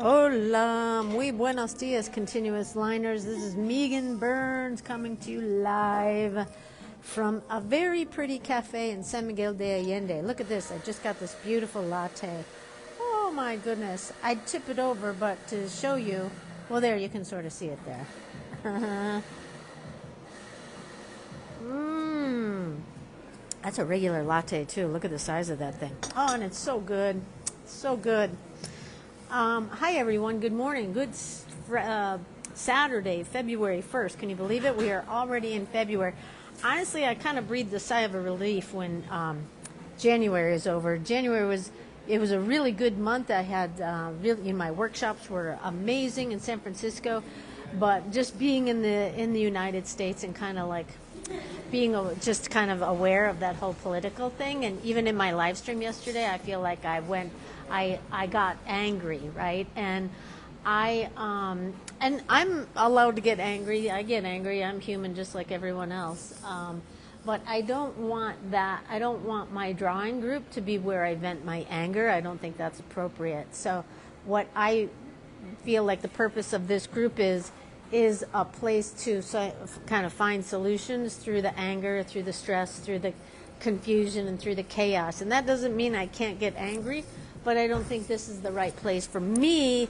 Hola, muy buenos dias, continuous liners. This is Megan Burns coming to you live from a very pretty cafe in San Miguel de Allende. Look at this. I just got this beautiful latte. Oh my goodness. I'd tip it over, but to show you, well, there, you can sort of see it there. That's a regular latte, too. Look at the size of that thing. Oh, and it's so good. So good. Hi, everyone. Good morning. Good Saturday, February 1st. Can you believe it? We are already in February. Honestly, I kind of breathed a sigh of relief when January is over. It was a really good month. I had my workshops were amazing in San Francisco, but just being in the United States and kind of like being just kind of aware of that whole political thing, and even in my live stream yesterday, I feel like I got angry, right? And I'm allowed to get angry. I get angry. I'm human just like everyone else. But I don't want that. I don't want my drawing group to be where I vent my anger. I don't think that's appropriate. So what I feel like the purpose of this group is a place to kind of find solutions through the anger, through the stress, through the confusion, and through the chaos. And that doesn't mean I can't get angry, but I don't think this is the right place for me,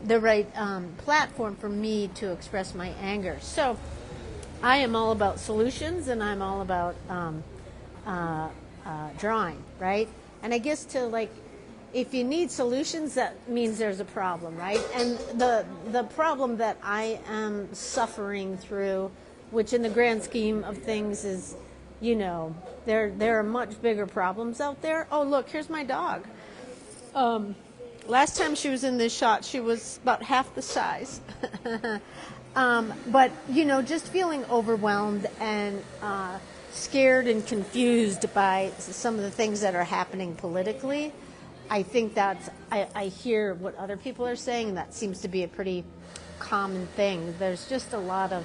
the right platform for me to express my anger. So I am all about solutions, and I'm all about drawing, right? And I guess if you need solutions, that means there's a problem, right? And the problem that I am suffering through, which in the grand scheme of things is, there are much bigger problems out there. Oh, look, here's my dog. Last time she was in this shot, she was about half the size. But, just feeling overwhelmed and scared and confused by some of the things that are happening politically. I think I hear what other people are saying, and that seems to be a pretty common thing. There's just a lot of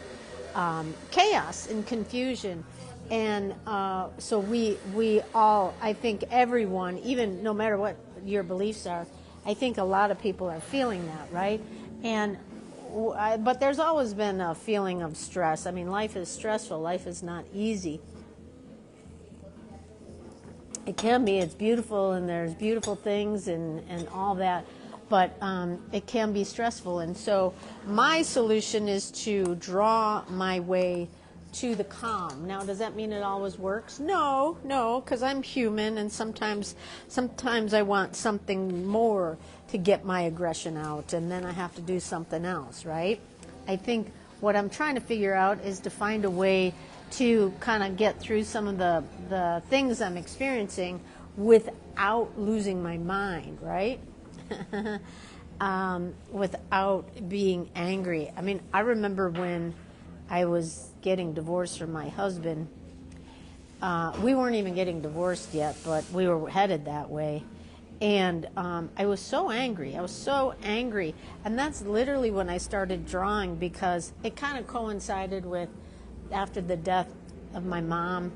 chaos and confusion. And so we all, I think everyone, even no matter what your beliefs are, I think a lot of people are feeling that, right? But there's always been a feeling of stress. I mean, life is stressful. Life is not easy. It can be. It's beautiful, and there's beautiful things and all that, but it can be stressful. And so my solution is to draw my way to the calm. Now, does that mean it always works? No, because I'm human, and sometimes I want something more to get my aggression out, and then I have to do something else, right? I think what I'm trying to figure out is to find a way to kind of get through some of the things I'm experiencing without losing my mind, right? Without being angry. I mean, I remember when I was getting divorced from my husband. We weren't even getting divorced yet, but we were headed that way. And I was so angry. And that's literally when I started drawing, because it kind of coincided with after the death of my mom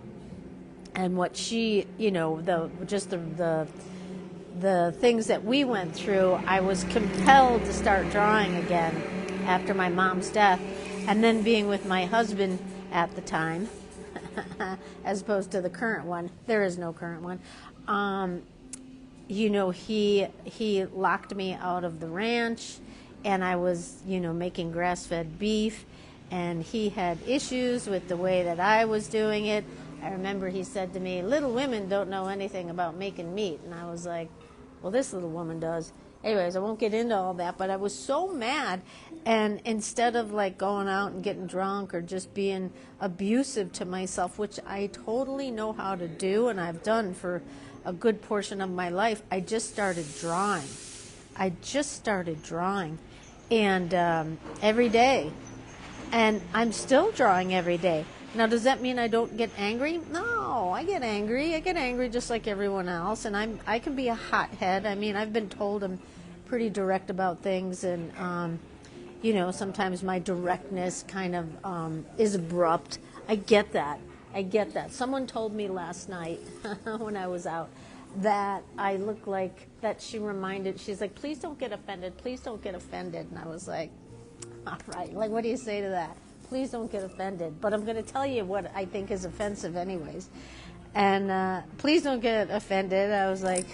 and what she, the things that we went through. I was compelled to start drawing again after my mom's death, and then being with my husband at the time, as opposed to the current one. There is no current one. He locked me out of the ranch, and I was, making grass-fed beef, and he had issues with the way that I was doing it. I remember he said to me, "Little women don't know anything about making meat." And I was like, well, this little woman does. Anyways, I won't get into all that, but I was so mad. And instead of going out and getting drunk or just being abusive to myself, which I totally know how to do and I've done for a good portion of my life, I just started drawing. And every day. And I'm still drawing every day. Now, does that mean I don't get angry? No, I get angry. I get angry just like everyone else, and I can be a hothead. I mean, I've been told I'm pretty direct about things, and sometimes my directness kind of is abrupt. I get that. Someone told me last night when I was out, that I look like, that she reminded, she's like, please don't get offended, please don't get offended. And I was like, all right, like, what do you say to that? Please don't get offended. But I'm going to tell you what I think is offensive anyways. And please don't get offended. I was like,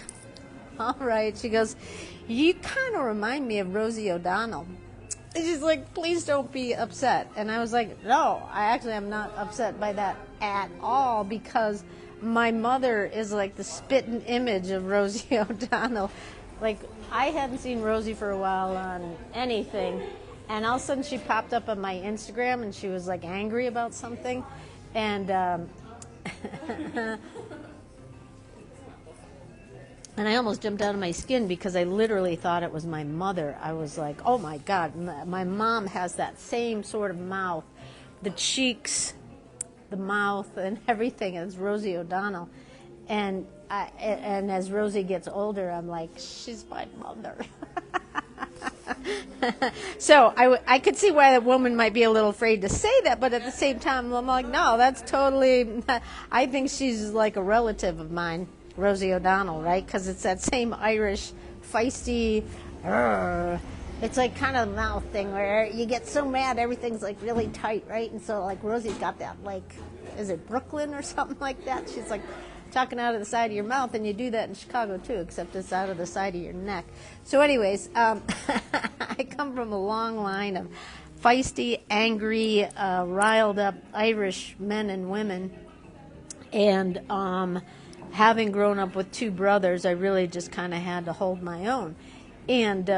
all right. She goes, you kind of remind me of Rosie O'Donnell. And she's like, please don't be upset. And I was like, no, I actually am not upset by that at all, because my mother is like the spitting image of Rosie O'Donnell. Like, I hadn't seen Rosie for a while on anything, and all of a sudden she popped up on my Instagram, and she was like angry about something, and and I almost jumped out of my skin because I literally thought it was my mother. I was like, oh my God, my mom has that same sort of mouth, the cheeks, the mouth, and everything as Rosie O'Donnell. And as Rosie gets older, I'm like, she's my mother. So I could see why that woman might be a little afraid to say that, but at the same time, I'm like, no, that's totally, I think she's like a relative of mine, Rosie O'Donnell, right? Because it's that same Irish, feisty, it's like kind of a mouth thing where you get so mad, everything's like really tight, right? And so like Rosie's got that, like, is it Brooklyn or something like that? She's like talking out of the side of your mouth, and you do that in Chicago too, except it's out of the side of your neck. So anyways, I come from a long line of feisty, angry, riled up Irish men and women, and having grown up with two brothers, I really just kind of had to hold my own, and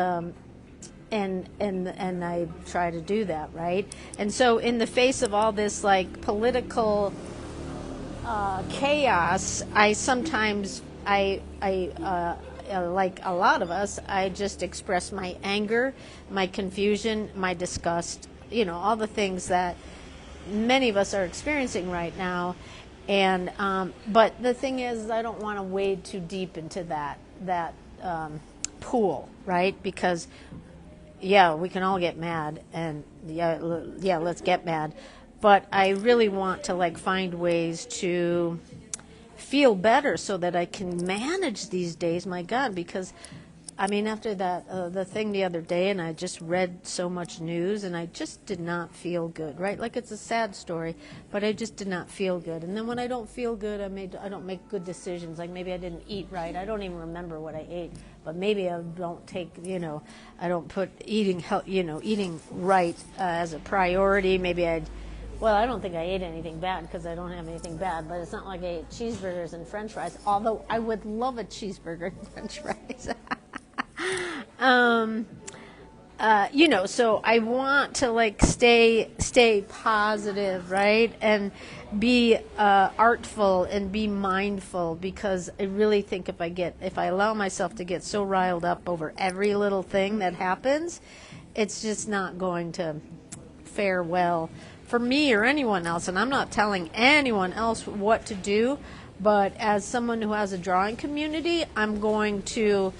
I try to do that, right? And so in the face of all this like political chaos, I sometimes like a lot of us, I just express my anger, my confusion, my disgust, all the things that many of us are experiencing right now. And but the thing is, I don't want to wade too deep into that pool, right? Because yeah, we can all get mad, and yeah, let's get mad. But I really want to like find ways to feel better so that I can manage these days. My God, because I mean, after that the thing the other day, and I just read so much news, and I just did not feel good. Right, like it's a sad story, but I just did not feel good. And then when I don't feel good, I don't make good decisions. Like maybe I didn't eat right. I don't even remember what I ate. But maybe I don't take, I don't put eating right as a priority. Maybe I don't think I ate anything bad because I don't have anything bad. But it's not like I ate cheeseburgers and French fries. Although I would love a cheeseburger and French fries. So I want to like stay positive, right, and be artful and be mindful, because I really think if I allow myself to get so riled up over every little thing that happens, it's just not going to fare well for me or anyone else. And I'm not telling anyone else what to do, but as someone who has a drawing community, I'm going to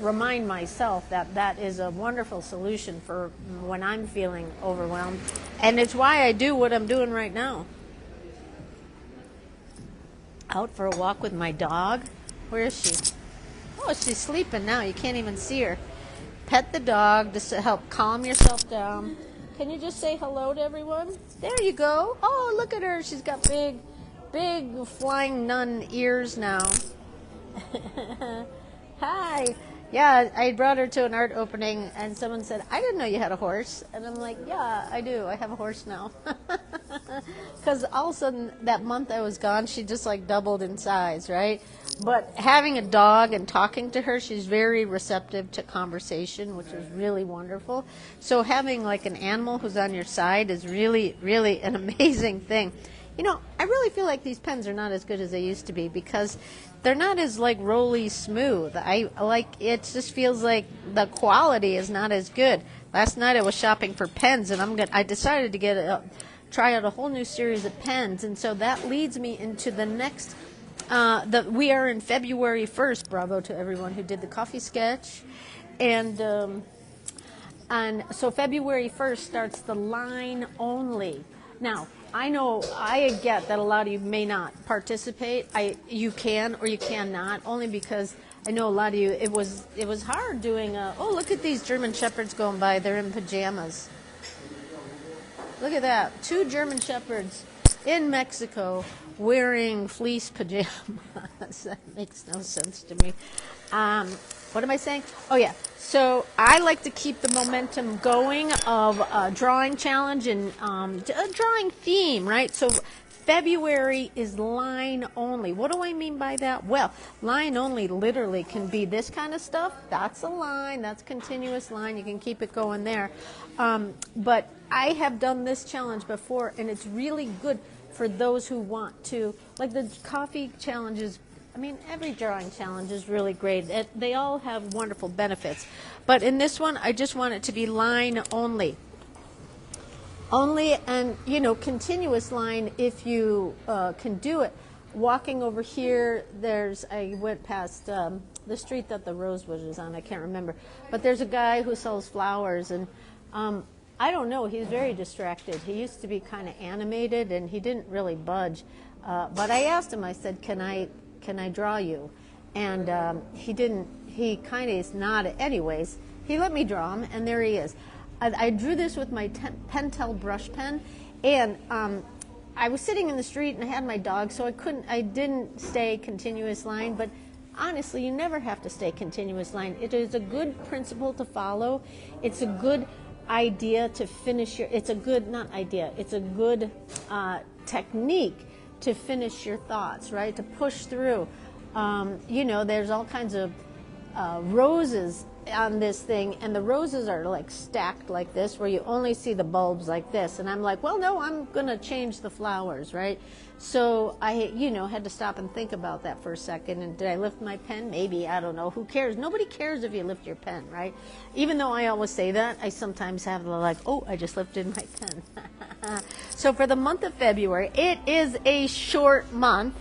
remind myself that is a wonderful solution for when I'm feeling overwhelmed. And it's why I do what I'm doing right now. Out for a walk with my dog. Where is she? Oh, she's sleeping now. You can't even see her. Pet the dog just to help calm yourself down. Can you just say hello to everyone? There you go. Oh, look at her. She's got big flying nun ears now. Hi. Yeah, I brought her to an art opening, and someone said, I didn't know you had a horse. And I'm like, yeah, I do. I have a horse now. Because all of a sudden, that month I was gone, she just like doubled in size, right? But having a dog and talking to her, she's very receptive to conversation, which is really wonderful. So having like an animal who's on your side is really, really an amazing thing. I really feel like these pens are not as good as they used to be, because they're not as like rolly smooth. It just feels like the quality is not as good. Last night I was shopping for pens, and I decided to try out a whole new series of pens, and so that leads me into the next. We are in February 1st. Bravo to everyone who did the coffee sketch, and so February 1st starts the line only. Now, I know I get that a lot of you may not participate. You can or you cannot, only because I know a lot of you. It was hard doing. Oh, look at these German shepherds going by. They're in pajamas. Look at that. 2 German shepherds in Mexico wearing fleece pajamas. That makes no sense to me. What am I saying? Oh, yeah. So I like to keep the momentum going of a drawing challenge and a drawing theme, right? So February is line only. What do I mean by that? Well, line only literally can be this kind of stuff. That's a line. That's continuous line. You can keep it going there. But I have done this challenge before, and it's really good for those who want to, like the coffee challenges. I mean, every drawing challenge is really great. They all have wonderful benefits. But in this one, I just want it to be line only. Only, and, continuous line if you can do it. Walking over here, I went past the street that the Rosewood is on. I can't remember. But there's a guy who sells flowers, and I don't know. He's very distracted. He used to be kind of animated, and he didn't really budge. But I asked him, I said, can I draw you? And he didn't. He kind of nodded. Anyways, he let me draw him, and there he is. I drew this with my Pentel brush pen, and I was sitting in the street, and I had my dog, so I didn't stay continuous line, but honestly, you never have to stay continuous line. It is a good principle to follow. It's a good idea to finish it's a good technique to finish your thoughts, right? To push through. There's all kinds of roses on this thing, and the roses are like stacked like this, where you only see the bulbs like this. And I'm like, well, no, I'm gonna change the flowers, right? So I, had to stop and think about that for a second. And did I lift my pen? Maybe. I don't know. Who cares? Nobody cares if you lift your pen, right? Even though I always say that, I sometimes have the oh, I just lifted my pen. So for the month of February, it is a short month,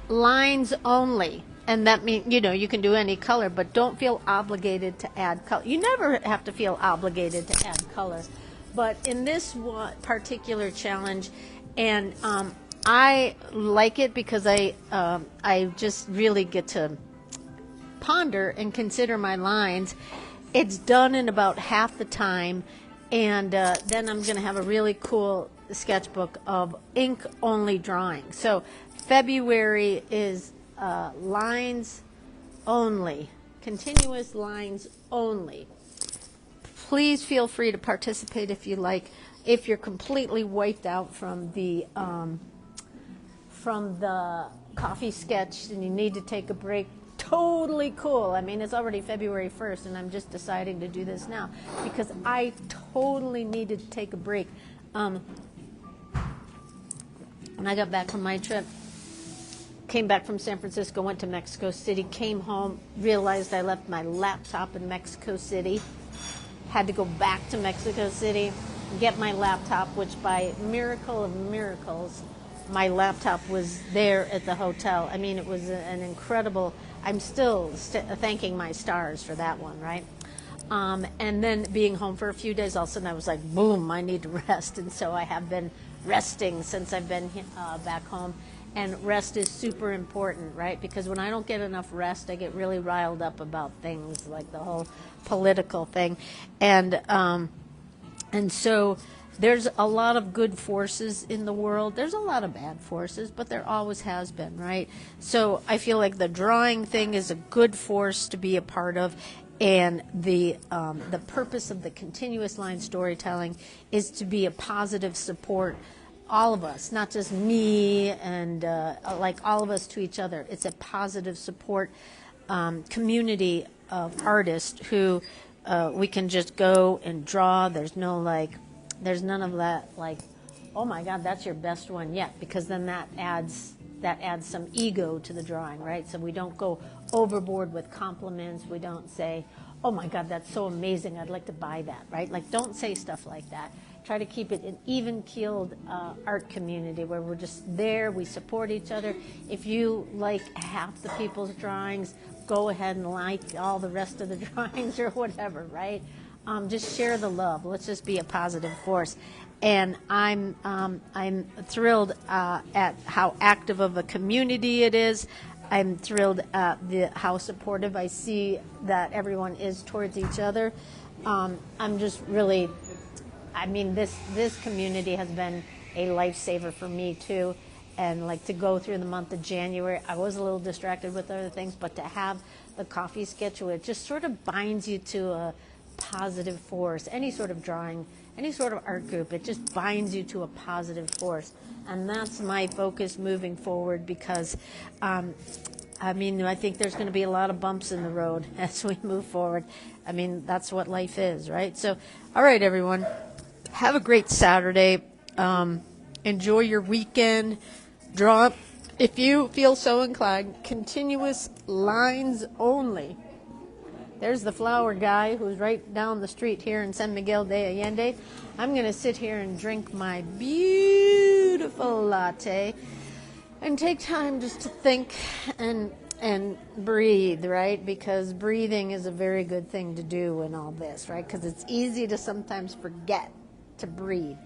lines only. And that means, you can do any color, but don't feel obligated to add color. You never have to feel obligated to add color. But in this particular challenge, and I like it because I just really get to ponder and consider my lines. It's done in about half the time, and then I'm going to have a really cool sketchbook of ink-only drawing. So February is lines only, continuous lines only. Please feel free to participate if you like. If you're completely wiped out from the coffee sketch and you need to take a break, totally cool. I mean, it's already February 1st, and I'm just deciding to do this now because I totally needed to take a break. When I got back from my trip, came back from San Francisco, went to Mexico City, came home, realized I left my laptop in Mexico City, had to go back to Mexico City, get my laptop, which by miracle of miracles, my laptop was there at the hotel. I mean, it was an incredible, I'm still thanking my stars for that one, right? And then being home for a few days, all of a sudden I was like, boom, I need to rest. And so I have been resting since I've been back home. And rest is super important, right? Because when I don't get enough rest, I get really riled up about things like the whole political thing. And so there's a lot of good forces in the world. There's a lot of bad forces, but there always has been, right? So I feel like the drawing thing is a good force to be a part of. And the purpose of the continuous line storytelling is to be a positive support, all of us, not just me and like all of us to each other. It's a positive support community of artists who we can just go and draw. There's none of that like, oh my God, that's your best one yet, because then that adds some ego to the drawing, right? So we don't go overboard with compliments. We don't say, oh my God, that's so amazing, I'd like to buy that, right? Like, don't say stuff like that. Try to keep it an even-keeled art community where we're just there, we support each other. If you like half the people's drawings, go ahead and like all the rest of the drawings or whatever, right? just share the love. Let's just be a positive force. And I'm thrilled at how active of a community it is. I'm thrilled at how supportive I see that everyone is towards each other. I'm just really, I mean, this community has been a lifesaver for me too. And like to go through the month of January, I was a little distracted with other things, but to have the coffee schedule, it just sort of binds you to a positive force. Any sort of drawing, any sort of art group, it just binds you to a positive force. And that's my focus moving forward because, I mean, I think there's going to be a lot of bumps in the road as we move forward. I mean, that's what life is, right? So, all right, everyone, have a great Saturday. Enjoy your weekend. Draw, if you feel so inclined, continuous lines only. There's the flower guy who's right down the street here in San Miguel de Allende. I'm going to sit here and drink my beautiful latte and take time just to think and breathe, right? Because breathing is a very good thing to do in all this, right? Because it's easy to sometimes forget to breathe.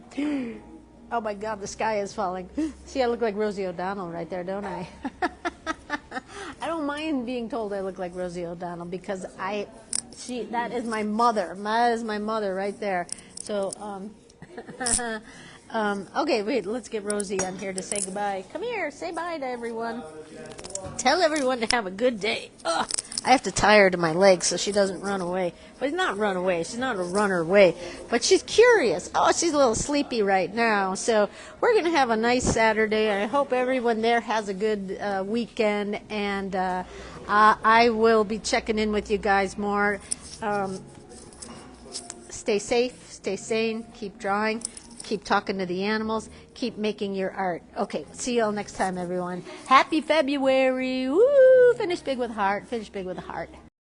Oh my God, the sky is falling. See, I look like Rosie O'Donnell right there, don't I? I don't mind being told I look like Rosie O'Donnell because that is my mother. That is my mother right there. So, okay, wait, let's get Rosie on here to say goodbye. Come here, say bye to everyone. Tell everyone to have a good day. Ugh. I have to tie her to my legs so she doesn't run away. But not run away. She's not a runner away. But she's curious. Oh, she's a little sleepy right now. So we're going to have a nice Saturday. I hope everyone there has a good weekend. And I will be checking in with you guys more. Stay safe. Stay sane. Keep drawing. Keep talking to the animals. Keep making your art. Okay, see you all next time, everyone. Happy February. Woo! Finish big with a heart. Finish big with a heart.